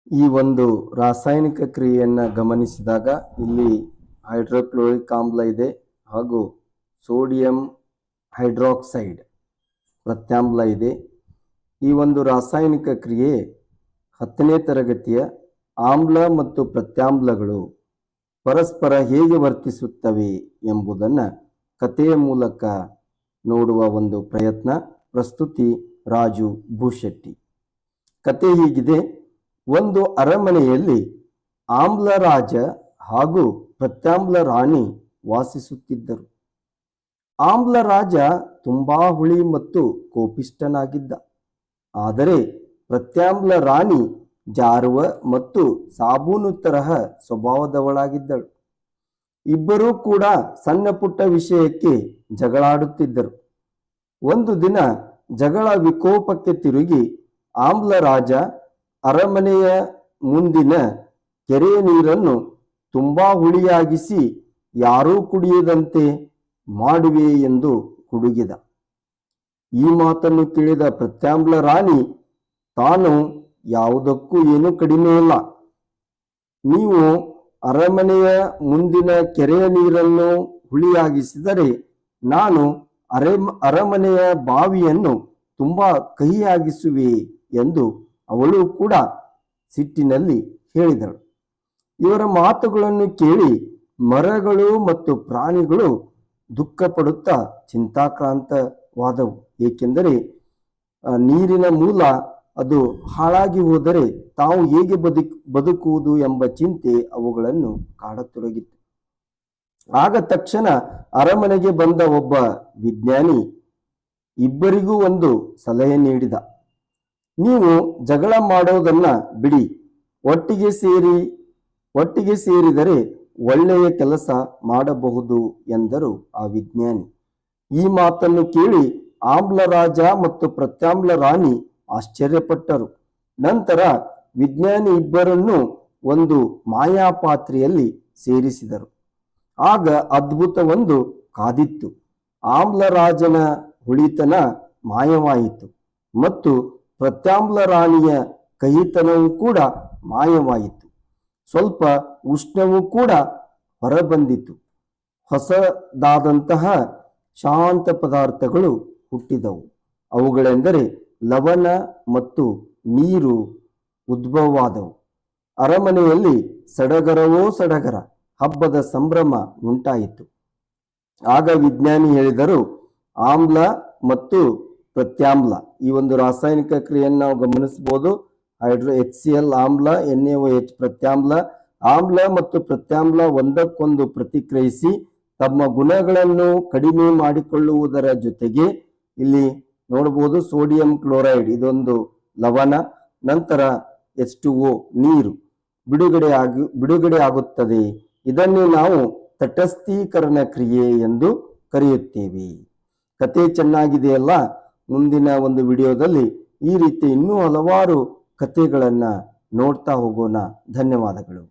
ಈ ಒಂದು ರಾಸಾಯನಿಕ ಕ್ರಿಯೆಯನ್ನು ಗಮನಿಸಿದಾಗ ಇಲ್ಲಿ ಹೈಡ್ರೋಕ್ಲೋರಿಕ್ ಆಮ್ಲ ಇದೆ ಹಾಗೂ ಸೋಡಿಯಂ ಹೈಡ್ರಾಕ್ಸೈಡ್ ಪ್ರತ್ಯಾಮ್ಲ ಇದೆ. ಈ ಒಂದು ರಾಸಾಯನಿಕ ಕ್ರಿಯೆ 10ನೇ ತರಗತಿಯ ಆಮ್ಲ ಮತ್ತು ಪ್ರತ್ಯಾಮ್ಲಗಳು ಪರಸ್ಪರ ಹೇಗೆ ವರ್ತಿಸುತ್ತವೆ ಎಂಬುದನ್ನು ಕಥೆಯ ಮೂಲಕ ನೋಡುವ ಒಂದು ಪ್ರಯತ್ನ. ಪ್ರಸ್ತುತಿ ರಾಜು ಭೂಶೆಟ್ಟಿ. ಕತೆ ಹೀಗಿದೆ. ಒಂದು ಅರಮನೆಯಲ್ಲಿ ಆಮ್ಲ ರಾಜ ಹಾಗೂ ಪ್ರತ್ಯಾಮ್ಲ ರಾಣಿ ವಾಸಿಸುತ್ತಿದ್ದರು. ಆಮ್ಲ ರಾಜ ತುಂಬಾ ಹುಳಿ ಮತ್ತು ಕೋಪಿಷ್ಠನಾಗಿದ್ದ. ಆದರೆ ಪ್ರತ್ಯಾಮ್ಲ ರಾಣಿ ಜಾರುವ ಮತ್ತು ಸಾಬೂನು ತರಹ ಸ್ವಭಾವದವಳಾಗಿದ್ದಳು. ಇಬ್ಬರೂ ಕೂಡ ಸಣ್ಣ ಪುಟ್ಟ ವಿಷಯಕ್ಕೆ ಜಗಳಾಡುತ್ತಿದ್ದರು. ಒಂದು ದಿನ ಜಗಳ ವಿಕೋಪಕ್ಕೆ ತಿರುಗಿ ಆಮ್ಲ ರಾಜ ಅರಮನೆಯ ಮುಂದಿನ ಕೆರೆಯ ನೀರನ್ನು ತುಂಬಾ ಹುಳಿಯಾಗಿಸಿ ಯಾರೂ ಕುಡಿಯದಂತೆ ಮಾಡುವೆ ಎಂದು ಗುಡುಗಿದ. ಈ ಮಾತನ್ನು ಕೇಳಿದ ಪ್ರತ್ಯಾಮ್ಲ ರಾಣಿ ತಾನು ಯಾವುದಕ್ಕೂ ಏನೂ ಕಡಿಮೆ ಇಲ್ಲ, ನೀವು ಅರಮನೆಯ ಮುಂದಿನ ಕೆರೆಯ ನೀರನ್ನು ಹುಳಿಯಾಗಿಸಿದರೆ ನಾನು ಅರಮನೆಯ ಬಾವಿಯನ್ನು ತುಂಬಾ ಕಹಿಯಾಗಿಸುವೆ ಎಂದು ಅವಳು ಕೂಡ ಸಿಟ್ಟಿನಲ್ಲಿ ಹೇಳಿದಳು. ಇವರ ಮಾತುಗಳನ್ನು ಕೇಳಿ ಮರಗಳು ಮತ್ತು ಪ್ರಾಣಿಗಳು ದುಃಖ ಪಡುತ್ತಾ ಚಿಂತಾಕ್ರಾಂತವಾದವು. ಏಕೆಂದರೆ ನೀರಿನ ಮೂಲ ಅದು ಹಾಳಾಗಿ ಹೋದರೆ ತಾವು ಹೇಗೆ ಬದುಕುವುದು ಎಂಬ ಚಿಂತೆ ಅವುಗಳನ್ನು ಕಾಡತೊಡಗಿತ್ತು. ಆಗ ತಕ್ಷಣ ಅರಮನೆಗೆ ಬಂದ ಒಬ್ಬ ವಿಜ್ಞಾನಿ ಇಬ್ಬರಿಗೂ ಒಂದು ಸಲಹೆ ನೀಡಿದ. ನೀವು ಜಗಳ ಮಾಡೋದನ್ನ ಬಿಡಿ, ಒಟ್ಟಿಗೆ ಸೇರಿದರೆ ಒಳ್ಳೆಯ ಕೆಲಸ ಮಾಡಬಹುದು ಎಂದರು ಆ ವಿಜ್ಞಾನಿ. ಈ ಮಾತನ್ನು ಕೇಳಿ ಆಮ್ಲ ರಾಜ ಮತ್ತು ಪ್ರತ್ಯಾಮ್ಲ ರಾಣಿ ಆಶ್ಚರ್ಯಪಟ್ಟರು. ನಂತರ ವಿಜ್ಞಾನಿ ಇಬ್ಬರನ್ನು ಒಂದು ಮಾಯಾಪಾತ್ರೆಯಲ್ಲಿ ಸೇರಿಸಿದರು. ಆಗ ಅದ್ಭುತವೊಂದು ಕಾದಿತ್ತು. ಆಮ್ಲ ರಾಜನ ಹುಳಿತನ ಮಾಯವಾಯಿತು ಮತ್ತು ಪ್ರತ್ಯಾಮ್ಲ ರಾಣಿಯ ಕಹಿತನವೂ ಕೂಡ ಮಾಯವಾಯಿತು. ಸ್ವಲ್ಪ ಉಷ್ಣವೂ ಕೂಡ ಹೊರಬಂದಿತು. ಹೊಸದಾದಂತಹ ಶಾಂತ ಪದಾರ್ಥಗಳು ಹುಟ್ಟಿದವು. ಅವುಗಳೆಂದರೆ ಲವಣ ಮತ್ತು ನೀರು ಉದ್ಭವವಾದವು. ಅರಮನೆಯಲ್ಲಿ ಸಡಗರವೋ ಸಡಗರ, ಹಬ್ಬದ ಸಂಭ್ರಮ ಉಂಟಾಯಿತು. ಆಗ ವಿಜ್ಞಾನಿ ಹೇಳಿದರು, ಆಮ್ಲ ಮತ್ತು ಪ್ರತ್ಯಾಮ್ಲ ಈ ಒಂದು ರಾಸಾಯನಿಕ ಕ್ರಿಯೆಯನ್ನು ನಾವು ಗಮನಿಸಬಹುದು. HCl ಆಮ್ಲ, NaOH ಪ್ರತ್ಯಾಮ್ಲ. ಆಮ್ಲ ಮತ್ತು ಪ್ರತ್ಯಾಮ್ಲ ಒಂದಕ್ಕೊಂದು ಪ್ರತಿಕ್ರಿಯಿಸಿ ತಮ್ಮ ಗುಣಗಳನ್ನು ಕಡಿಮೆ ಮಾಡಿಕೊಳ್ಳುವುದರ ಜೊತೆಗೆ ಇಲ್ಲಿ ನೋಡಬಹುದು ಸೋಡಿಯಂ ಕ್ಲೋರೈಡ್ ಇದೊಂದು ಲವಣ, ನಂತರ H2O ನೀರು ಬಿಡುಗಡೆ ಆಗುತ್ತದೆ. ಇದನ್ನೇ ನಾವು ತಟಸ್ಥೀಕರಣ ಕ್ರಿಯೆ ಎಂದು ಕರೆಯುತ್ತೇವೆ. ಕತೆ ಚೆನ್ನಾಗಿದೆಯಲ್ಲ? ಮುಂದಿನ ಒಂದು ವಿಡಿಯೋದಲ್ಲಿ ಈ ರೀತಿ ಇನ್ನೂ ಹಲವಾರು ಕಥೆಗಳನ್ನು ನೋಡ್ತಾ ಹೋಗೋಣ. ಧನ್ಯವಾದಗಳು.